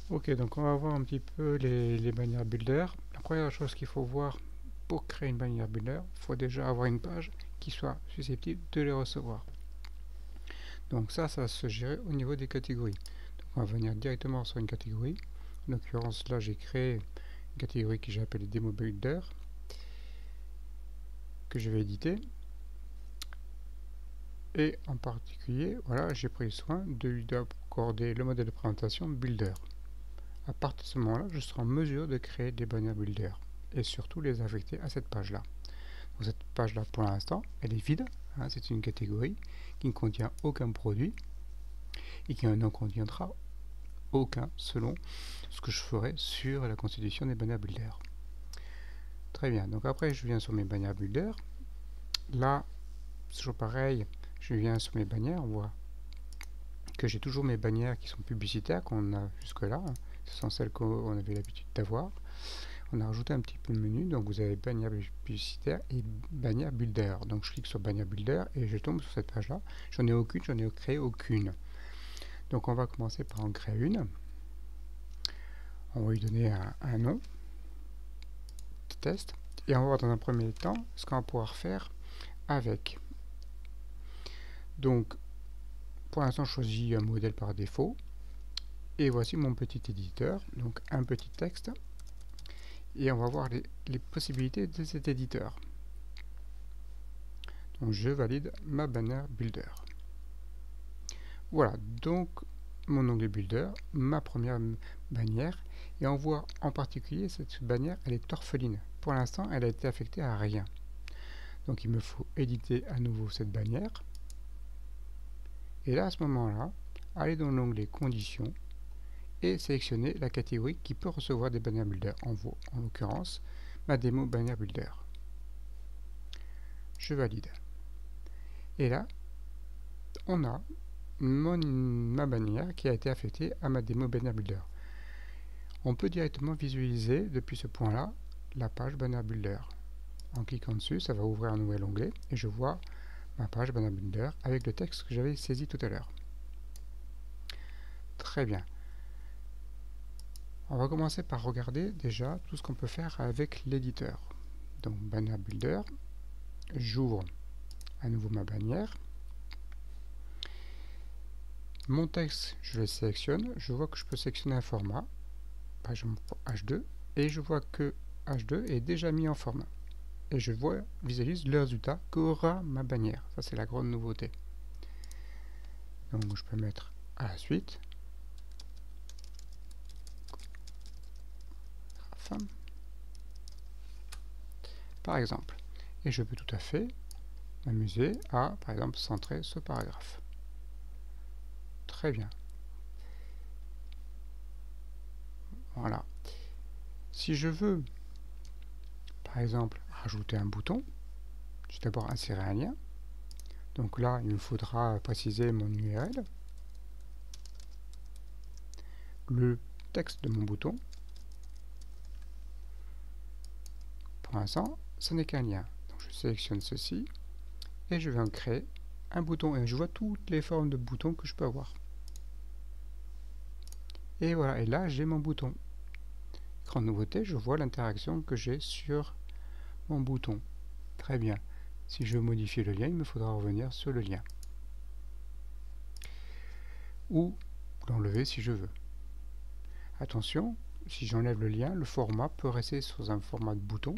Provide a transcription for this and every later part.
Ok, donc on va voir un petit peu les bannières builder. La première chose qu'il faut voir pour créer une bannière builder, il faut déjà avoir une page qui soit susceptible de les recevoir. Donc ça va se gérer au niveau des catégories. Donc on va venir directement sur une catégorie. En l'occurrence, là j'ai créé une catégorie que j'appelle Demo Builder, que je vais éditer. Et en particulier, voilà, j'ai pris soin de lui accorder le modèle de présentation Builder. À partir de ce moment-là, je serai en mesure de créer des bannières Builder et surtout les affecter à cette page-là. Donc cette page-là, pour l'instant, elle est vide. Hein, c'est une catégorie qui ne contient aucun produit et qui n'en contiendra aucun selon ce que je ferai sur la constitution des bannières Builder. Très bien, donc après je viens sur mes bannières Builder. Là, c'est toujours pareil, je viens sur mes bannières, on voit que j'ai toujours mes bannières qui sont publicitaires qu'on a jusque là, ce sont celles qu'on avait l'habitude d'avoir. On a rajouté un petit peu de menu, donc vous avez bannière publicitaire et bannière builder. Donc je clique sur bannière builder et je tombe sur cette page là. J'en ai aucune, j'en ai créé aucune. Donc on va commencer par en créer une. On va lui donner un nom, test, et on va voir dans un premier temps ce qu'on va pouvoir faire avec. Donc pour l'instant je choisis un modèle par défaut. Et voici mon petit éditeur, donc un petit texte. Et on va voir les possibilités de cet éditeur. Donc je valide ma bannière builder. Voilà, donc mon onglet builder, ma première bannière, et on voit en particulier cette bannière, elle est orpheline. Pour l'instant, elle a été affectée à rien. Donc il me faut éditer à nouveau cette bannière. Et là, à ce moment-là, aller dans l'onglet conditions et sélectionner la catégorie qui peut recevoir des bannières builder. En l'occurrence, ma démo bannière builder. Je valide. Et là, on a ma bannière qui a été affectée à ma démo banner builder. On peut directement visualiser depuis ce point-là la page banner builder. En cliquant dessus, ça va ouvrir un nouvel onglet et je vois ma page banner builder avec le texte que j'avais saisi tout à l'heure. Très bien. On va commencer par regarder déjà tout ce qu'on peut faire avec l'éditeur. Donc banner builder, j'ouvre à nouveau ma bannière. Mon texte, je le sélectionne. Je vois que je peux sélectionner un format, par exemple H2, et je vois que H2 est déjà mis en format. Et je visualise le résultat qu'aura ma bannière. Ça, c'est la grande nouveauté. Donc, je peux mettre à la suite. Par exemple. Et je peux tout à fait m'amuser à, par exemple, centrer ce paragraphe. Très bien. Voilà. Si je veux, par exemple, rajouter un bouton, je vais d'abord insérer un lien. Donc là, il me faudra préciser mon URL, le texte de mon bouton. Pour l'instant, ce n'est qu'un lien. Donc je sélectionne ceci et je vais en créer un bouton. Et je vois toutes les formes de boutons que je peux avoir. Et voilà, et là j'ai mon bouton. Écran de nouveauté, je vois l'interaction que j'ai sur mon bouton. Très bien. Si je veux modifier le lien, il me faudra revenir sur le lien. Ou l'enlever si je veux. Attention, si j'enlève le lien, le format peut rester sous un format de bouton,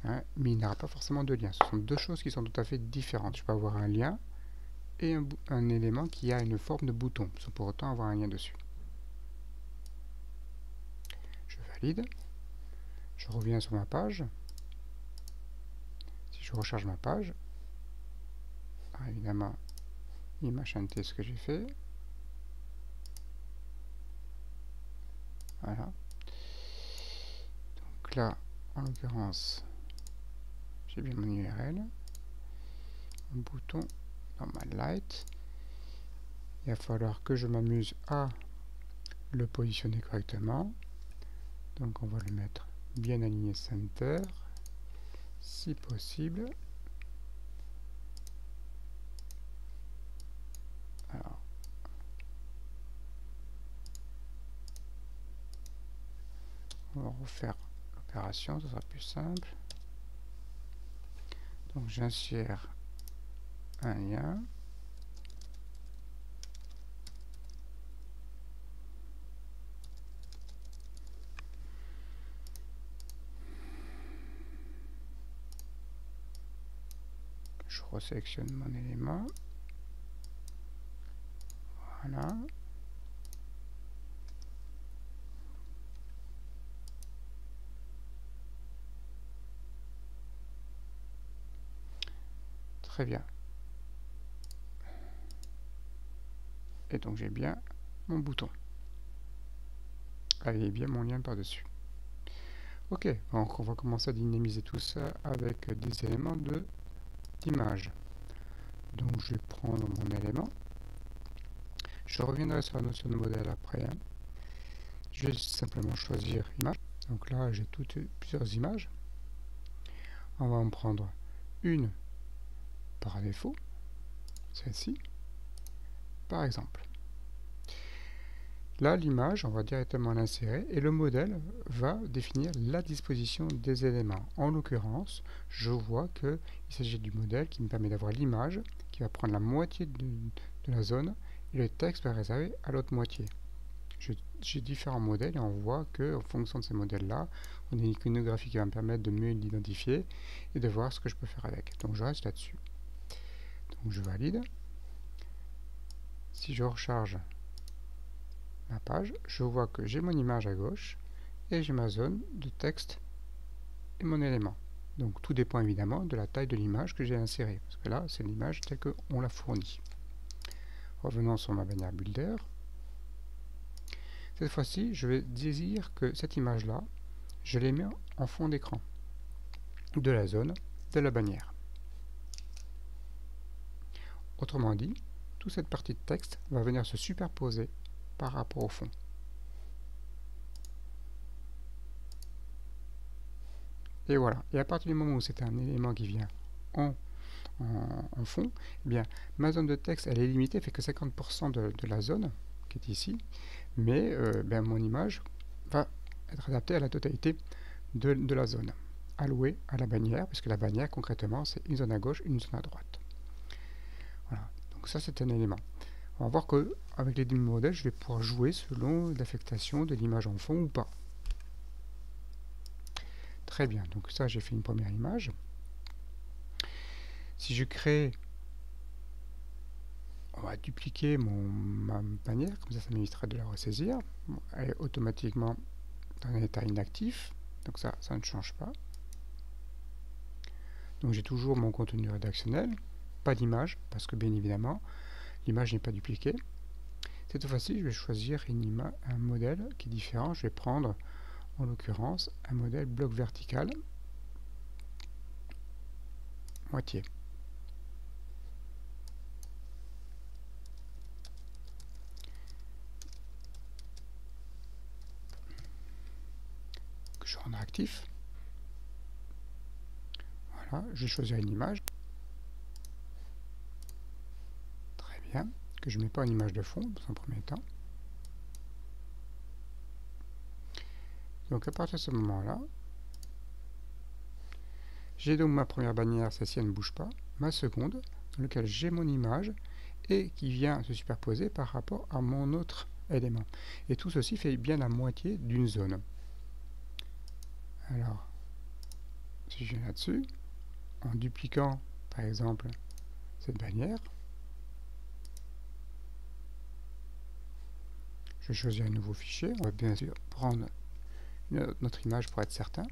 hein, mais il n'y aura pas forcément de lien. Ce sont deux choses qui sont tout à fait différentes. Je peux avoir un lien et un élément qui a une forme de bouton, sans pour autant avoir un lien dessus. Je valide. Je reviens sur ma page. Si je recharge ma page, évidemment, il m'a chanté ce que j'ai fait. Voilà. Donc là, en l'occurrence, j'ai bien mon URL, mon bouton normal light. Il va falloir que je m'amuse à le positionner correctement. Donc on va le mettre bien aligné center, si possible. Alors, On va refaire l'opération, ce sera plus simple. Donc j'insère un lien. Je resélectionne mon élément. Voilà. Très bien. Et donc j'ai bien mon bouton. Avec bien mon lien par-dessus. Ok, donc on va commencer à dynamiser tout ça avec des éléments d'image. Donc je vais prendre mon élément. Je reviendrai sur la notion de modèle après. Hein. Je vais simplement choisir image. Donc là j'ai plusieurs images. On va en prendre une par défaut, celle-ci, par exemple. Là, l'image, on va directement l'insérer et le modèle va définir la disposition des éléments. En l'occurrence, je vois qu'il s'agit du modèle qui me permet d'avoir l'image qui va prendre la moitié de la zone et le texte va réserver à l'autre moitié. J'ai différents modèles et on voit qu'en fonction de ces modèles-là, on a une iconographie qui va me permettre de mieux l'identifier et de voir ce que je peux faire avec. Donc je reste là-dessus. Donc je valide. Si je recharge ma page, je vois que j'ai mon image à gauche et j'ai ma zone de texte et mon élément. Donc tout dépend évidemment de la taille de l'image que j'ai insérée, parce que là c'est l'image telle qu'on l'a fournie. Revenons sur ma bannière Builder. Cette fois-ci, je vais dire que cette image-là, je l'ai mis en fond d'écran de la zone de la bannière. Autrement dit, toute cette partie de texte va venir se superposer par rapport au fond. Et voilà. Et à partir du moment où c'est un élément qui vient en fond, eh bien, ma zone de texte, elle est limitée, elle fait que 50% de la zone qui est ici, mais mon image va être adaptée à la totalité de la zone, allouée à la bannière, puisque la bannière, concrètement, c'est une zone à gauche, une zone à droite. Voilà. Donc ça, c'est un élément. On va voir qu'avec les demi-modèles, je vais pouvoir jouer selon l'affectation de l'image en fond ou pas. Très bien, donc ça j'ai fait une première image. Si je crée, on va dupliquer ma bannière, comme ça m'évitera de la ressaisir. Bon, elle est automatiquement dans un état inactif, donc ça ne change pas. Donc j'ai toujours mon contenu rédactionnel, pas d'image, parce que bien évidemment, l'image n'est pas dupliquée. Cette fois-ci, je vais choisir un modèle qui est différent. Je vais prendre, en l'occurrence, un modèle bloc vertical, moitié. Que je rends actif. Voilà, je vais choisir une image. Très bien. Que je ne mets pas une image de fond, dans un premier temps. Donc à partir de ce moment-là, j'ai donc ma première bannière, celle-ci elle ne bouge pas, ma seconde, dans laquelle j'ai mon image, et qui vient se superposer par rapport à mon autre élément. Et tout ceci fait bien la moitié d'une zone. Alors, si je viens là-dessus, en dupliquant par exemple cette bannière, je vais choisir un nouveau fichier, on va bien sûr prendre notre image pour être certain.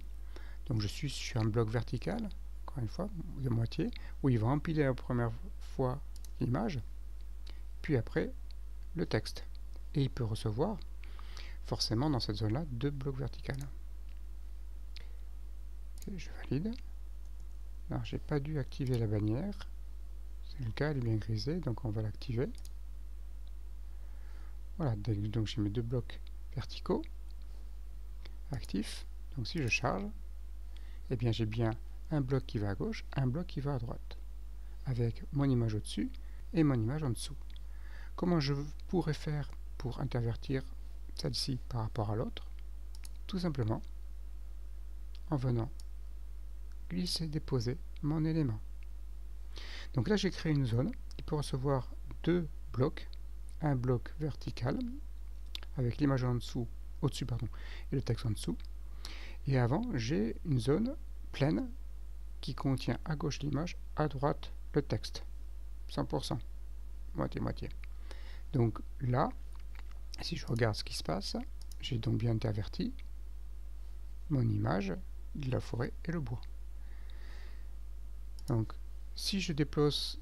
Donc je suis sur un bloc vertical, encore une fois, de moitié, où il va empiler la première fois l'image, puis après le texte. Et il peut recevoir forcément dans cette zone-là 2 blocs verticaux. Okay, je valide. Alors j'ai pas dû activer la bannière. C'est le cas, elle est bien grisée, donc on va l'activer. Voilà, donc j'ai mes 2 blocs verticaux actifs. Donc si je charge, eh bien j'ai bien un bloc qui va à gauche, un bloc qui va à droite, avec mon image au-dessus et mon image en dessous. Comment je pourrais faire pour intervertir celle-ci par rapport à l'autre? tout simplement en venant glisser, déposer mon élément. Donc là, j'ai créé une zone qui peut recevoir deux blocs, un bloc vertical avec l'image en dessous, au-dessus pardon, et le texte en dessous. Et avant, j'ai une zone pleine qui contient à gauche l'image, à droite le texte. 100%, moitié-moitié. Donc là, si je regarde ce qui se passe, j'ai donc bien interverti mon image de la forêt et le bois. Donc, si je déplace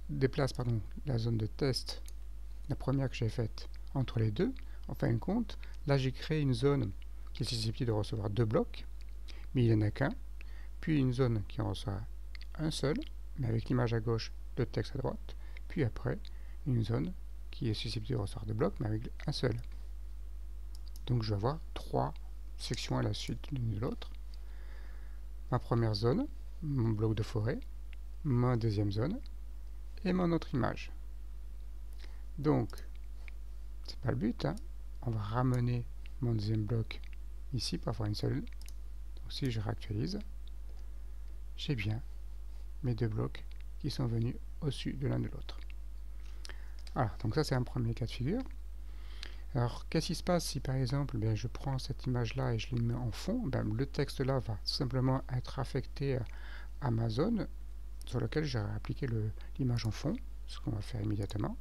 la zone de test, la première que j'ai faite, entre les deux, en fin de compte, là j'ai créé une zone qui est susceptible de recevoir deux blocs, mais il n'y en a qu'un, puis une zone qui en reçoit un seul, mais avec l'image à gauche, le texte à droite, puis après, une zone qui est susceptible de recevoir deux blocs, mais avec un seul. Donc je vais avoir trois sections à la suite l'une de l'autre. Ma première zone, mon bloc de forêt, ma deuxième zone, et mon autre image. Donc, c'est pas le but, hein. On va ramener mon deuxième bloc ici pour avoir une seule. Donc si je réactualise, j'ai bien mes deux blocs qui sont venus au-dessus de l'un de l'autre. Voilà, donc ça c'est un premier cas de figure. Alors qu'est-ce qui se passe si par exemple je prends cette image là et je l'ai mets en fond, le texte là va tout simplement être affecté à ma zone sur laquelle j'ai appliqué l'image en fond, ce qu'on va faire immédiatement.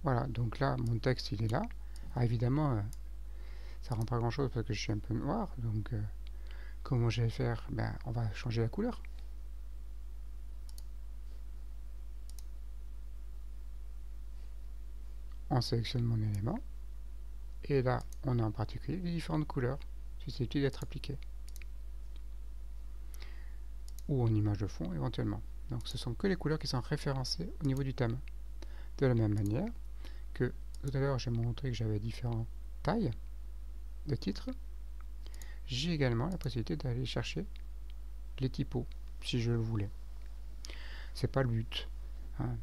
Voilà, donc là mon texte il est là. Alors, évidemment ça rend pas grand chose parce que je suis un peu noir, donc comment je vais faire? On va changer la couleur. On sélectionne mon élément et là on a en particulier les différentes couleurs susceptibles d'être appliquées ou en image de fond éventuellement. Donc ce sont que les couleurs qui sont référencées au niveau du thème. De la même manière que tout à l'heure j'ai montré que j'avais différentes tailles de titres, j'ai également la possibilité d'aller chercher les typos si je le voulais. C'est pas le but.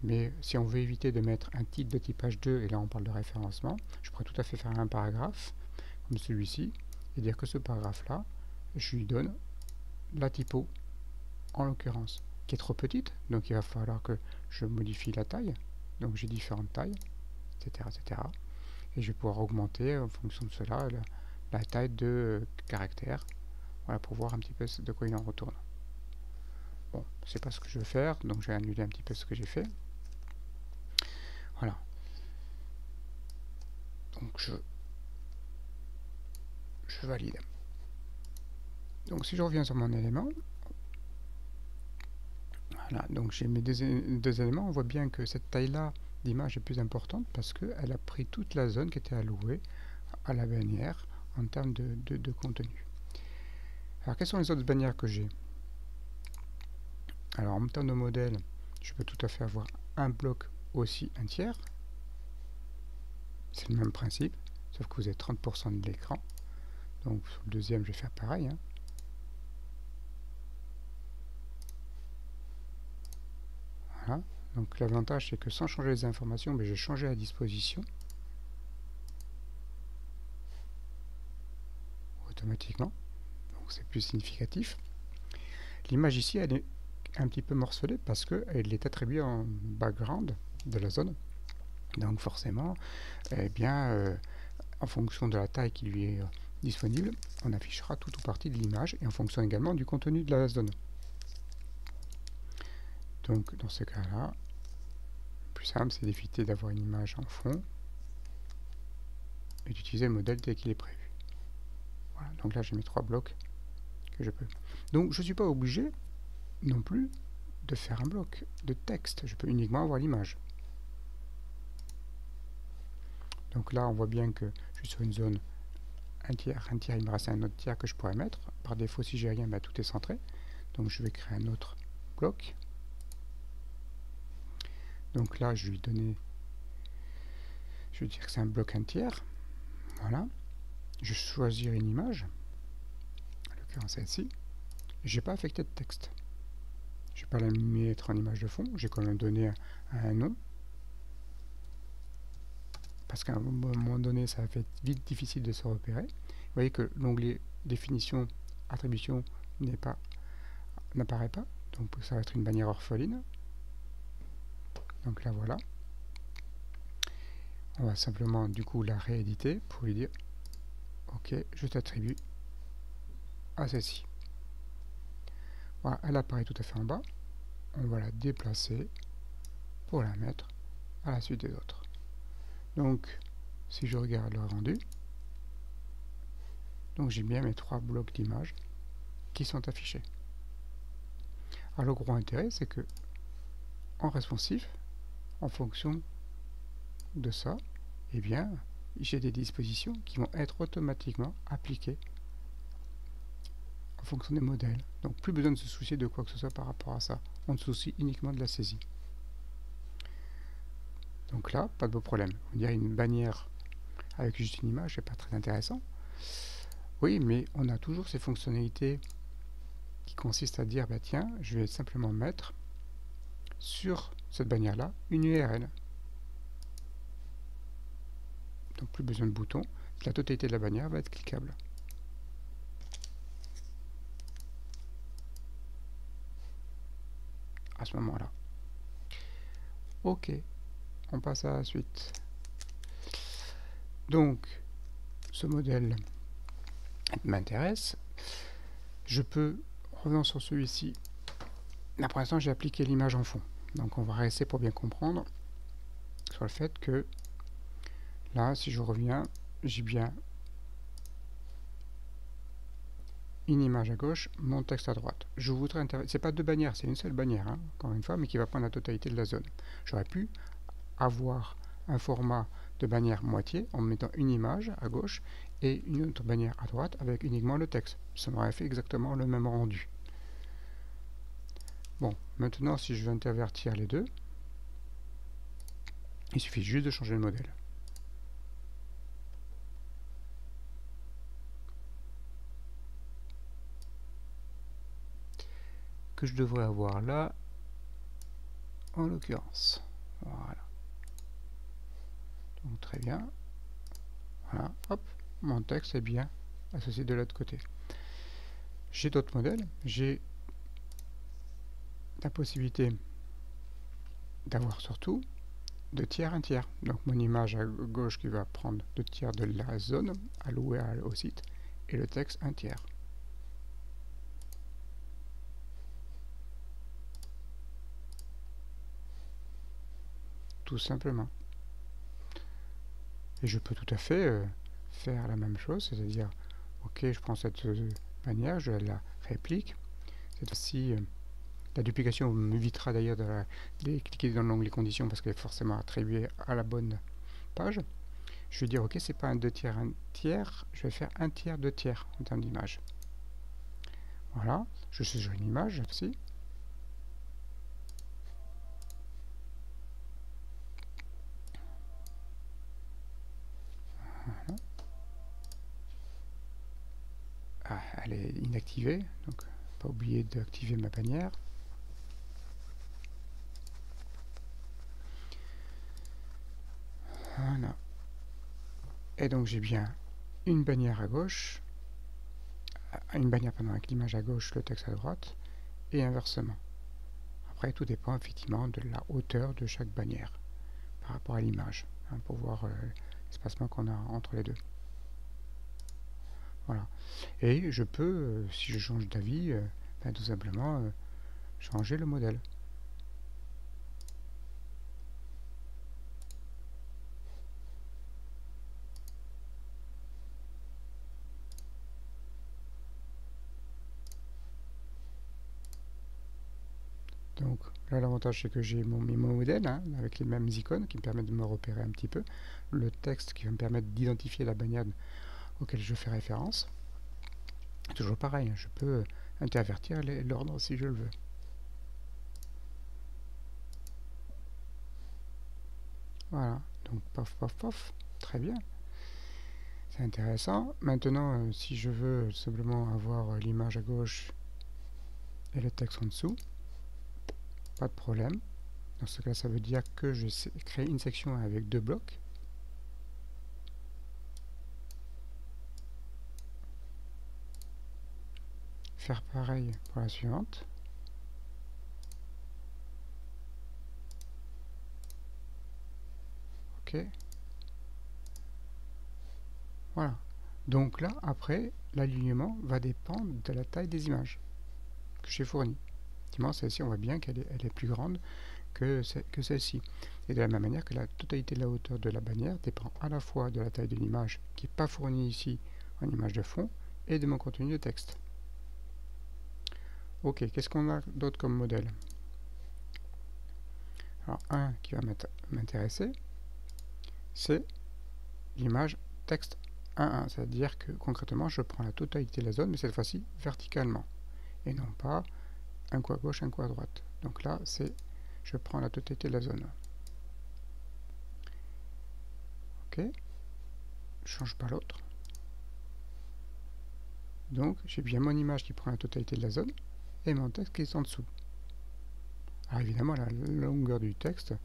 Mais si on veut éviter de mettre un titre de type H2, et là on parle de référencement, je pourrais tout à fait faire un paragraphe, comme celui-ci, et dire que ce paragraphe-là, je lui donne la typo, en l'occurrence, qui est trop petite, donc il va falloir que je modifie la taille, donc j'ai différentes tailles, etc., etc. Et je vais pouvoir augmenter, en fonction de cela, la taille de caractères, voilà, pour voir un petit peu de quoi il en retourne. Bon, c'est pas ce que je veux faire, donc j'ai annulé un petit peu ce que j'ai fait. Voilà. Donc je valide. Donc si je reviens sur mon élément, voilà, donc j'ai mes deux éléments, on voit bien que cette taille-là d'image est plus importante parce qu'elle a pris toute la zone qui était allouée à la bannière en termes de contenu. Alors quelles sont les autres bannières que j'ai? Alors en termes de modèle, je peux tout à fait avoir un bloc aussi un tiers. C'est le même principe, sauf que vous avez 30% de l'écran. Donc sur le deuxième, je vais faire pareil. Voilà. Donc l'avantage, c'est que sans changer les informations, j'ai changé la disposition. Automatiquement. Donc c'est plus significatif. L'image ici, elle est un petit peu morcelée parce qu'elle est attribuée en background de la zone. Donc forcément, en fonction de la taille qui lui est disponible, on affichera tout ou partie de l'image et en fonction également du contenu de la zone. Donc dans ce cas-là, le plus simple c'est d'éviter d'avoir une image en fond et d'utiliser le modèle tel qu'il est prévu. Voilà, donc là j'ai mes trois blocs que je peux. Donc je ne suis pas obligé non plus de faire un bloc de texte, je peux uniquement avoir l'image. Donc là on voit bien que je suis sur une zone un tiers, il me reste un autre tiers que je pourrais mettre. Par défaut si j'ai rien, tout est centré. Donc je vais créer un autre bloc. Donc là je vais lui donner, je vais dire que c'est un bloc un tiers. Voilà. Je vais choisir une image, en l'occurrence celle-ci. Je n'ai pas affecté de texte. Je vais pas la mettre en image de fond, j'ai quand même donné un nom. Parce qu'à un moment donné, ça va être vite difficile de se repérer. Vous voyez que l'onglet définition, attribution n'apparaît pas. Donc ça va être une bannière orpheline. Donc là voilà. On va simplement du coup la rééditer pour lui dire ok, je t'attribue à celle-ci. Voilà, elle apparaît tout à fait en bas. On va la déplacer pour la mettre à la suite des autres. Donc si je regarde le rendu, donc j'ai bien mes 3 blocs d'images qui sont affichés. Alors le gros intérêt, c'est que en responsif, en fonction de ça, eh bien, j'ai des dispositions qui vont être automatiquement appliquées en fonction des modèles. Donc plus besoin de se soucier de quoi que ce soit par rapport à ça. On se soucie uniquement de la saisie. Donc là, pas de beau problème. On dirait une bannière avec juste une image, c'est pas très intéressant. Oui, mais on a toujours ces fonctionnalités qui consistent à dire, bah tiens, je vais simplement mettre sur cette bannière-là une URL. Donc plus besoin de bouton, la totalité de la bannière va être cliquable. À ce moment-là. Ok, on passe à la suite. Donc, ce modèle m'intéresse. Je peux, revenons sur celui-ci, là pour l'instant j'ai appliqué l'image en fond. Donc on va rester pour bien comprendre sur le fait que là, si je reviens, j'ai bien une image à gauche, mon texte à droite. Je voudrais c'est pas deux bannières, c'est une seule bannière, hein, encore une fois, mais qui va prendre la totalité de la zone. J'aurais pu avoir un format de bannière moitié en mettant une image à gauche et une autre bannière à droite avec uniquement le texte. Ça m'aurait fait exactement le même rendu. Bon, maintenant si je veux intervertir les deux, il suffit juste de changer le modèle. Que je devrais avoir là, en l'occurrence. Voilà. Donc très bien. Voilà, hop, mon texte est bien associé de l'autre côté. J'ai d'autres modèles. J'ai la possibilité d'avoir surtout 2 tiers, 1 tiers. Donc mon image à gauche qui va prendre 2 tiers de la zone allouée au site et le texte 1 tiers. Tout simplement. Et je peux tout à fait faire la même chose, c'est-à-dire, ok, je prends cette bannière, je la réplique. Cette fois-ci, la duplication m'évitera d'ailleurs de cliquer dans l'onglet conditions parce qu'elle est forcément attribuée à la bonne page. Je vais dire, ok, c'est pas un 2 tiers, 1 tiers, je vais faire 1 tiers, 2 tiers en termes d'image. Voilà, je suis sur une image aussi. Voilà. Ah, elle est inactivée, donc pas oublier d'activer ma bannière. Voilà. Et donc j'ai bien une bannière à gauche, une bannière pardon, avec l'image à gauche, le texte à droite, et inversement. Après, tout dépend effectivement de la hauteur de chaque bannière par rapport à l'image, hein, pour voir l'espacement qu'on a entre les deux. Voilà. Et je peux, si je change d'avis, tout simplement changer le modèle. Donc là, l'avantage, c'est que j'ai mon modèle hein, avec les mêmes icônes qui me permettent de me repérer un petit peu. Le texte qui va me permettre d'identifier la bannière auquel je fais référence. Toujours pareil, hein, je peux intervertir l'ordre si je le veux. Voilà, donc pof, pof, pof, très bien. C'est intéressant. Maintenant, si je veux simplement avoir l'image à gauche et le texte en dessous, pas de problème. Dans ce cas, ça veut dire que je crée une section avec 2 blocs. Faire pareil pour la suivante. Ok. Voilà. Donc là, après, l'alignement va dépendre de la taille des images que j'ai fournies. Effectivement, celle-ci, on voit bien qu'elle est plus grande que celle-ci. Et de la même manière que la totalité de la hauteur de la bannière dépend à la fois de la taille de l'image qui n'est pas fournie ici en image de fond et de mon contenu de texte. Ok, qu'est-ce qu'on a d'autre comme modèle? Alors, un qui va m'intéresser, c'est l'image texte 1.1, c'est-à-dire que concrètement, je prends la totalité de la zone, mais cette fois-ci verticalement, et non pas un coin à gauche, un coin à droite. Donc là, je prends la totalité de la zone. Ok, je change pas l'autre. Donc, j'ai bien mon image qui prend la totalité de la zone, et mon texte qui est en dessous. Alors évidemment, la longueur du texte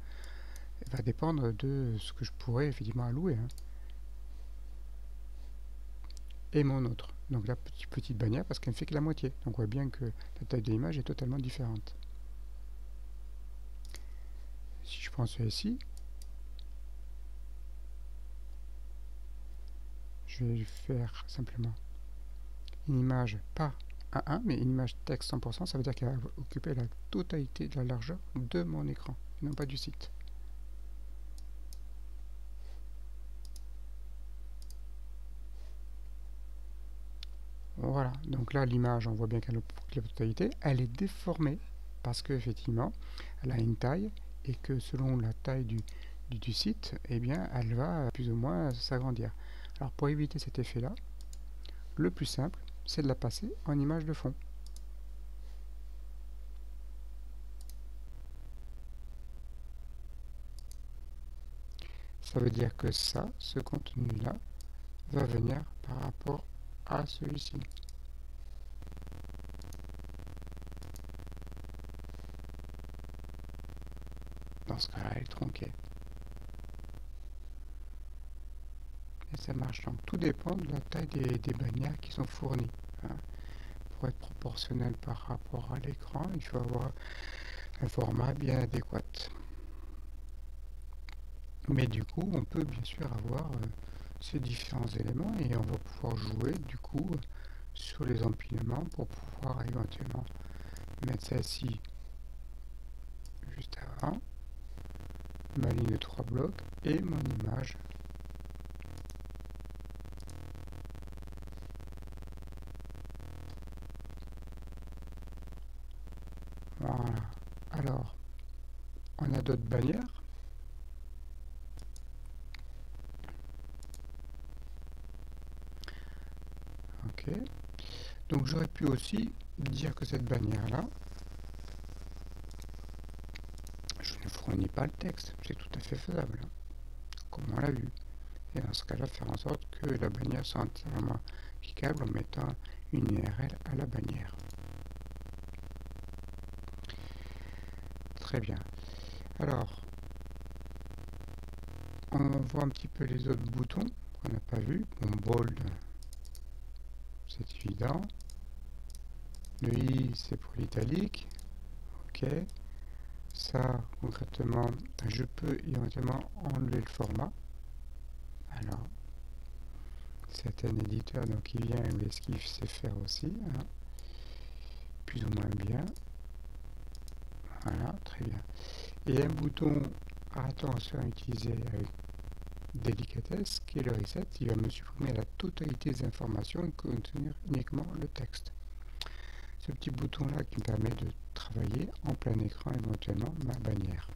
va dépendre de ce que je pourrais effectivement allouer. Et mon autre. Donc la petite bannière parce qu'elle ne fait que la moitié. Donc on voit bien que la taille de l'image est totalement différente. Si je prends celui-ci, je vais faire simplement une image, pas 1.1, mais une image texte 100%, ça veut dire qu'elle va occuper la totalité de la largeur de mon écran, et non pas du site. Voilà, donc là l'image, on voit bien qu'elle occupe la totalité, elle est déformée parce qu'effectivement, elle a une taille et que selon la taille du site, eh bien, elle va plus ou moins s'agrandir. Alors pour éviter cet effet-là, le plus simple, c'est de la passer en image de fond. Ça veut dire que ça, ce contenu-là, va venir par rapport à celui-ci. Dans ce cas-là, elle est tronquée. Et ça marche donc. Tout dépend de la taille des bannières qui sont fournies. Hein. Pour être proportionnel par rapport à l'écran, il faut avoir un format bien adéquat. Mais du coup, on peut bien sûr avoir ces différents éléments et on va pouvoir jouer du coup sur les empilements pour pouvoir éventuellement mettre celle-ci juste avant, ma ligne de 3 blocs et mon image. Voilà. Alors, on a d'autres bannières. Ok. Donc j'aurais pu aussi dire que cette bannière-là, je ne fournis pas le texte. C'est tout à fait faisable, comme on l'a vu. Et dans ce cas-là, faire en sorte que la bannière soit entièrement cliquable en mettant une URL à la bannière. Très bien. Alors, on voit un petit peu les autres boutons qu'on n'a pas vu. Bon, bold, c'est évident. Le i, c'est pour l'italique. Ok. Ça, concrètement, je peux éventuellement enlever le format. Alors, c'est un éditeur donc qui vient et ce qu'il sait faire aussi. Hein. Plus ou moins bien. Voilà, très bien. Et un bouton à attention à utiliser avec délicatesse, qui est le reset, il va me supprimer la totalité des informations et contenir uniquement le texte. Ce petit bouton là qui me permet de travailler en plein écran éventuellement ma bannière.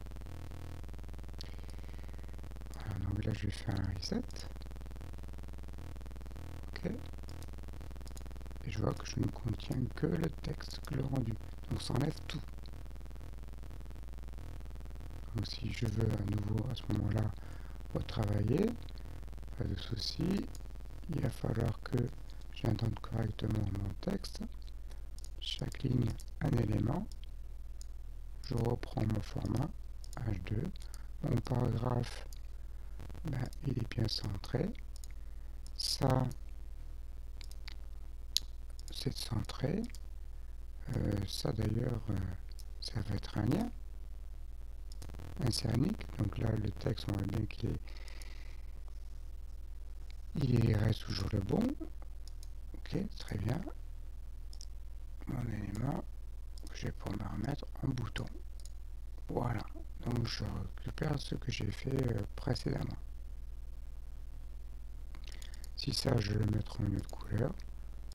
Voilà, donc là je vais faire un reset. Ok. Et je vois que je ne contiens que le texte, que le rendu. Donc ça enlève tout. Donc si je veux à nouveau à ce moment-là retravailler, pas de souci, il va falloir que j'indente correctement mon texte. Chaque ligne un élément. je reprends mon format H2. Mon paragraphe, il est bien centré. Ça, c'est centré. Ça d'ailleurs, ça va être un lien, un cernique. Donc là, le texte, on voit bien il reste toujours le bon. Ok, très bien. Mon élément, je vais pouvoir me remettre en bouton. Voilà. Donc je récupère ce que j'ai fait précédemment. Si ça, je veux le mettre en une autre couleur,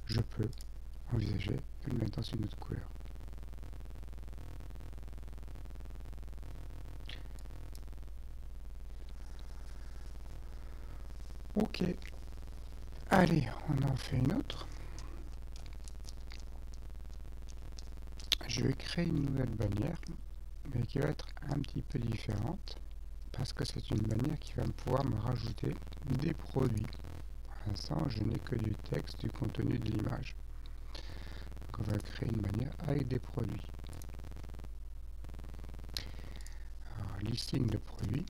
je peux envisager de le mettre dans une autre couleur. Ok. Allez, on en fait une autre. Je vais créer une nouvelle bannière, mais qui va être un petit peu différente, parce que c'est une bannière qui va pouvoir me rajouter des produits. Pour l'instant, je n'ai que du texte, du contenu de l'image. Donc on va créer une bannière avec des produits. Alors, listing de produits.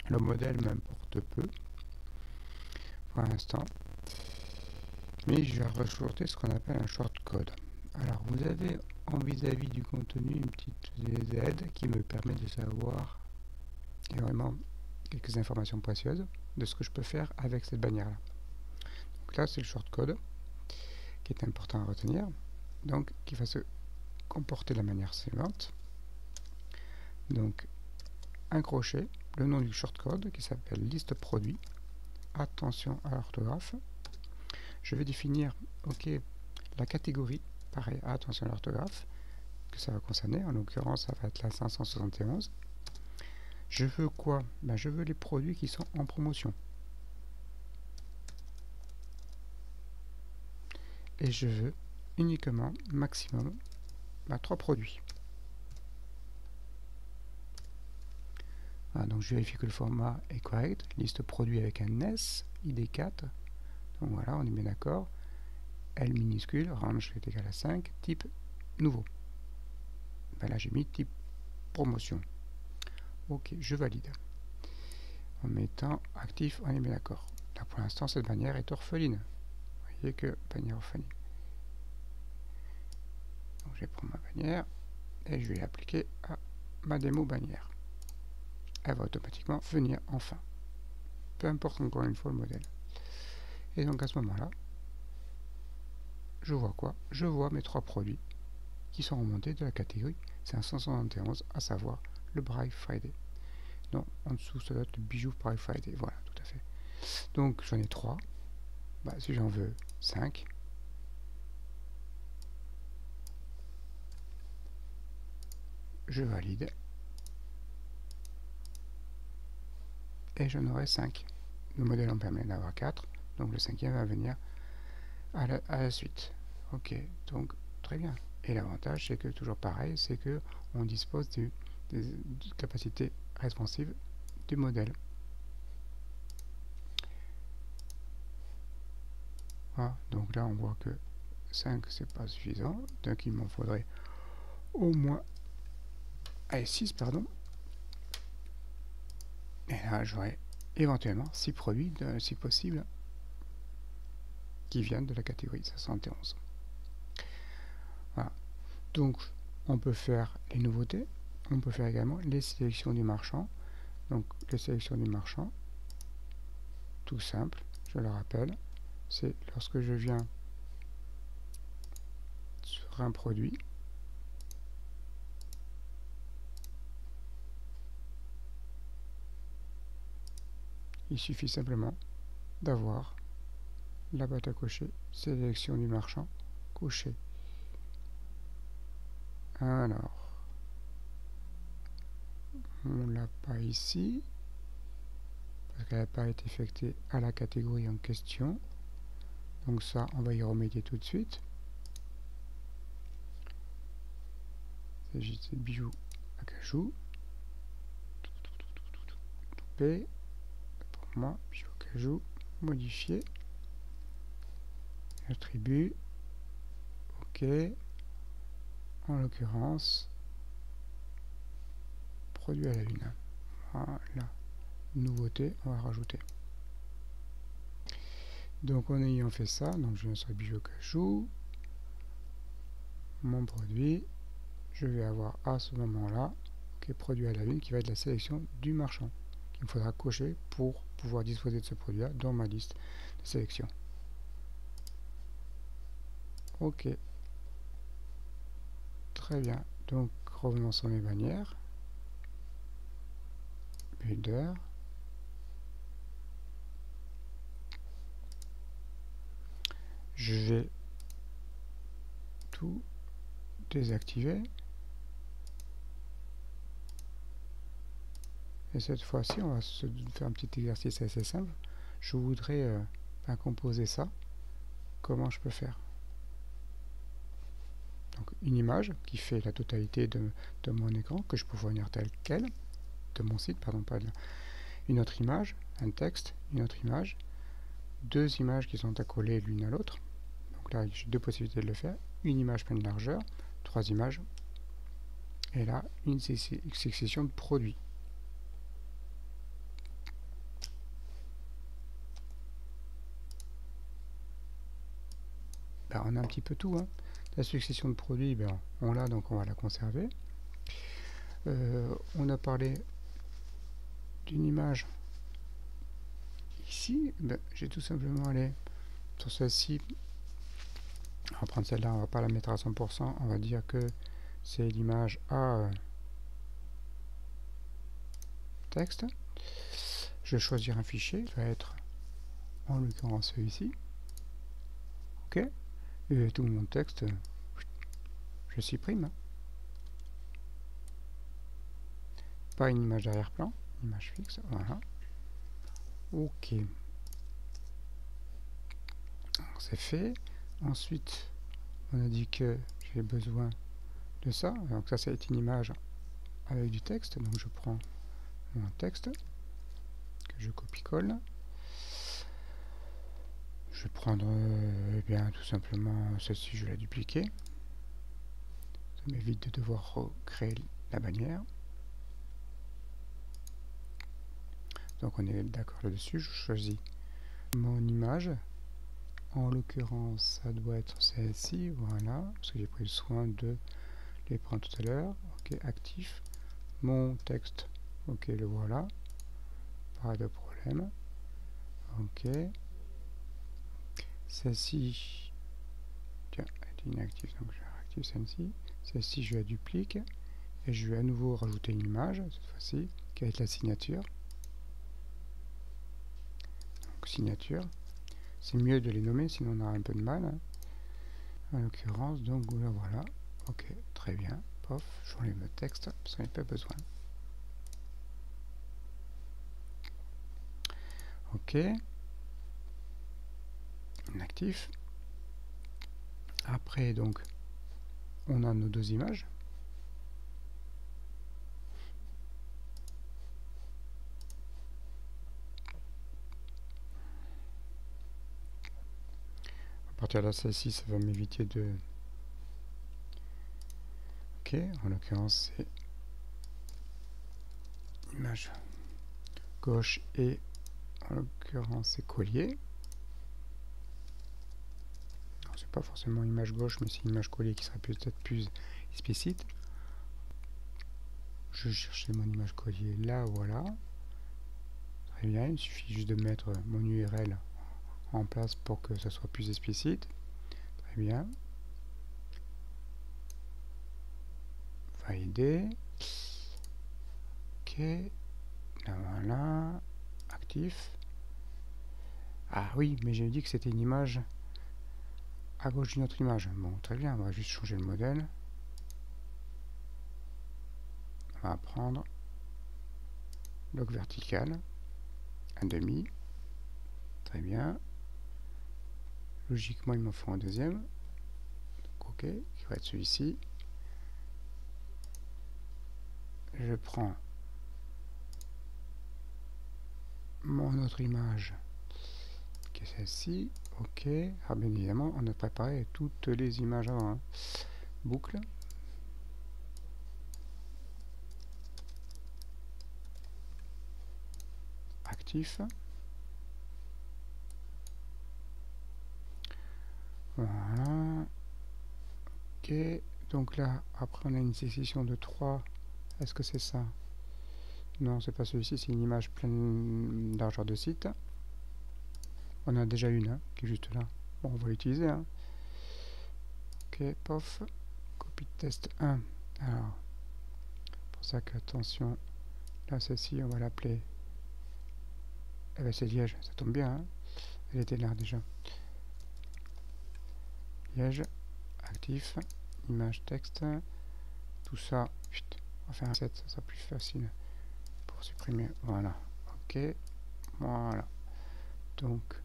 Le modèle m'importe peu pour l'instant, mais je vais rajouter ce qu'on appelle un shortcode. Alors vous avez en vis-à-vis du contenu une petite Z qui me permet de savoir vraiment quelques informations précieuses de ce que je peux faire avec cette bannière là. Donc là c'est le shortcode qui est important à retenir, donc qui va se comporter de la manière suivante. Donc un crochet, le nom du shortcode qui s'appelle liste produit. Attention à l'orthographe. Je vais définir la catégorie, pareil, attention à l'orthographe, que ça va concerner. En l'occurrence, ça va être la 571. Je veux quoi? Je veux les produits qui sont en promotion. Et je veux uniquement, maximum, 3 produits. Voilà, donc je vérifie que le format est correct. Liste produit avec un S, ID4. Donc voilà, on est bien d'accord. L minuscule, range est égal à 5, type nouveau. Là j'ai mis type promotion. Ok, je valide. En mettant actif, on est bien d'accord. Là pour l'instant cette bannière est orpheline. Vous voyez que bannière orpheline. Donc je vais prendre ma bannière et je vais l'appliquer à ma démo bannière. Elle va automatiquement venir en fin. Peu importe encore une fois le modèle. Et donc à ce moment-là, je vois quoi? Je vois mes 3 produits qui sont remontés de la catégorie 571, à savoir le Black Friday. Non, en dessous ça doit être le bijou Black Friday. Voilà, tout à fait. Donc j'en ai 3. Si j'en veux 5, je valide. Et j'en aurai 5. Le modèle en permet d'avoir 4. Donc le 5e va venir à la suite. Ok, donc très bien. Et l'avantage, c'est que toujours pareil, c'est que on dispose des capacités responsives du modèle. Voilà, donc là on voit que 5 c'est pas suffisant, donc il m'en faudrait au moins 6, pardon. Et là j'aurai éventuellement 6 produits, si possible, qui viennent de la catégorie 71. Voilà. Donc on peut faire les nouveautés, on peut faire également les sélections du marchand. Donc les sélections du marchand, tout simple, je le rappelle, c'est lorsque je viens sur un produit, il suffit simplement d'avoir la boîte à cocher, sélection du marchand, coché. Alors, on l'a pas ici, parce qu'elle n'a pas été effectuée à la catégorie en question. Donc ça, on va y remédier tout de suite. Il s'agit de bijoux à cajou. P, pour moi, bijoux à cajou, modifié. Attribut, ok, en l'occurrence produit à la une. Voilà, nouveauté, on va rajouter. Donc en ayant fait ça, donc je viens sur Bijou Cachou, mon produit, je vais avoir à ce moment-là, produit à la une, qui va être la sélection du marchand, qu'il me faudra cocher pour pouvoir disposer de ce produit-là dans ma liste de sélection. Ok, très bien. Donc revenons sur mes bannières, builder, je vais tout désactiver. Et cette fois-ci, on va se faire un petit exercice assez simple. Je voudrais composer ça. Comment je peux faire? Donc une image qui fait la totalité de mon écran, que je peux fournir tel quel, de mon site, pardon, pas de, une autre image, un texte, une autre image, deux images qui sont accolées l'une à l'autre. Donc là, j'ai deux possibilités de le faire. Une image pleine largeur, trois images, et là, une succession de produits. Ben, on a un petit peu tout, hein. La succession de produits, ben, on l'a, donc on va la conserver. On a parlé d'une image ici, ben, j'ai tout simplement allé sur celle-ci. On va prendre celle-là, on va pas la mettre à 100%, on va dire que c'est l'image à texte. Je vais choisir un fichier, qui va être en l'occurrence celui-ci. Ok, et tout mon texte, je supprime. Pas une image d'arrière-plan, une image fixe, voilà. Ok, c'est fait. Ensuite, on a dit que j'ai besoin de ça. Donc ça, c'est une image avec du texte. Donc je prends mon texte que je copie-colle. Je vais prendre bien tout simplement celle-ci, je vais la dupliquer. Ça m'évite de devoir recréer la bannière. Donc on est d'accord là-dessus. Je choisis mon image. En l'occurrence, ça doit être celle-ci, voilà, parce que j'ai pris le soin de les prendre tout à l'heure. Ok, actif. Mon texte, ok, le voilà. Pas de problème. Ok. Celle-ci, tiens, elle est inactive, donc je vais réactiver celle-ci. Celle-ci, je la duplique. Et je vais à nouveau rajouter une image, cette fois-ci, qui va être la signature. Donc signature. C'est mieux de les nommer, sinon on aura un peu de mal. Hein. En l'occurrence, donc voilà. Ok, très bien. Pof, j'enlève le texte, parce qu'on n'a pas besoin. Ok. Inactif. Après, donc, on a nos deux images. À partir de celle-ci, ça va m'éviter de... Ok, en l'occurrence, c'est image gauche et en l'occurrence, c'est collier. C'est pas forcément image gauche, mais c'est une image collier qui sera peut-être plus explicite. Je cherchais mon image collier là, voilà. Très bien, il suffit juste de mettre mon URL en place pour que ça soit plus explicite. Très bien. Valider. Ok. Là, voilà. Actif. Ah oui, mais j'ai dit que c'était une image à gauche d'une autre image. Bon, très bien, on va juste changer le modèle. On va prendre bloc vertical, un demi. Très bien. Logiquement, il m'en faut un deuxième. Donc, ok, qui va être celui-ci. Je prends mon autre image, qui est celle-ci. OK. Ah, bien évidemment, on a préparé toutes les images avant, hein. Boucle. Actif. Voilà. OK. Donc là, après, on a une sélection de 3. Est-ce que c'est ça? Non, c'est pas celui-ci, c'est une image pleine largeur de site. On a déjà une, hein, qui est juste là. Bon, on va l'utiliser, hein. OK, pof. Copie de test 1. Alors, pour ça que, attention, là, celle-ci, on va l'appeler. Eh ben, c'est Liège, ça tombe bien, hein. Elle était là déjà. Liège, actif, image texte, tout ça. Chut, on va faire un 7, ça sera plus facile pour supprimer. Voilà, OK, voilà. Donc,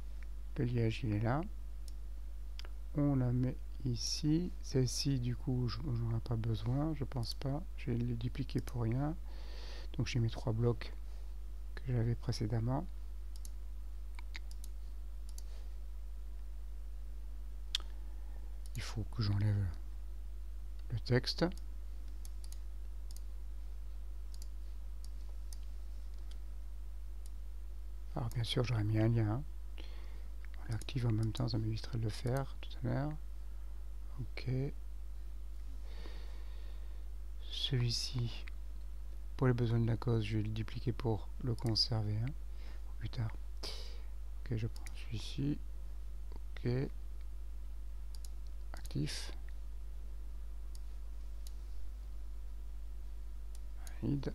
le Liège, il est là. On la met ici. Celle-ci, du coup, j'en ai pas besoin, je pense pas. Je vais les dupliquer pour rien. Donc, j'ai mes 3 blocs que j'avais précédemment. Il faut que j'enlève le texte. Alors, bien sûr, j'aurais mis un lien, hein. On l'active en même temps, ça m'éviterait de le faire tout à l'heure. OK. Celui-ci, pour les besoins de la cause, je vais le dupliquer pour le conserver, hein, pour plus tard. OK, je prends celui-ci. OK. Actif. Valide.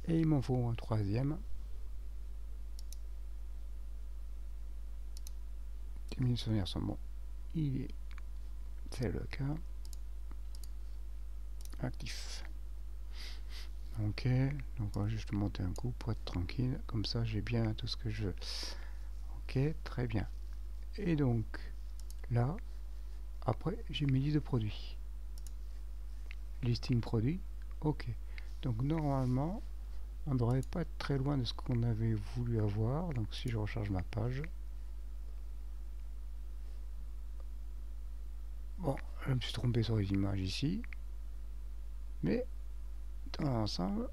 Et il m'en faut un troisième. Les mille souvenirs sont bons. C'est le cas. Actif. OK, donc on va juste monter un coup pour être tranquille. Comme ça, j'ai bien tout ce que je veux. OK, très bien. Et donc, là, après, j'ai mes listes de produits. Listing produit. OK. Donc, normalement, on ne devrait pas être très loin de ce qu'on avait voulu avoir. Donc, si je recharge ma page. Bon, je me suis trompé sur les images ici. Mais, dans l'ensemble,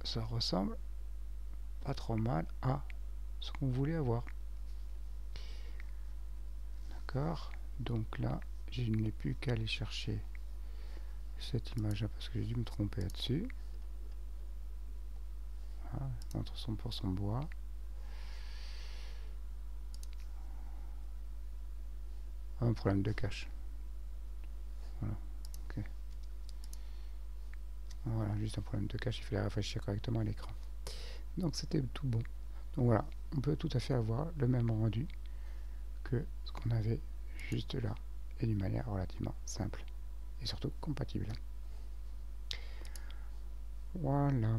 ça ressemble pas trop mal à ce qu'on voulait avoir. D'accord, donc là je n'ai plus qu'à aller chercher cette image là parce que j'ai dû me tromper là-dessus. Voilà, montre 100% bois. Un problème de cache. Voilà, ok. Voilà, juste un problème de cache, il fallait rafraîchir correctement l'écran. Donc c'était tout bon. Donc voilà, on peut tout à fait avoir le même rendu que ce qu'on avait juste là, et d'une manière relativement simple et surtout compatible. Voilà.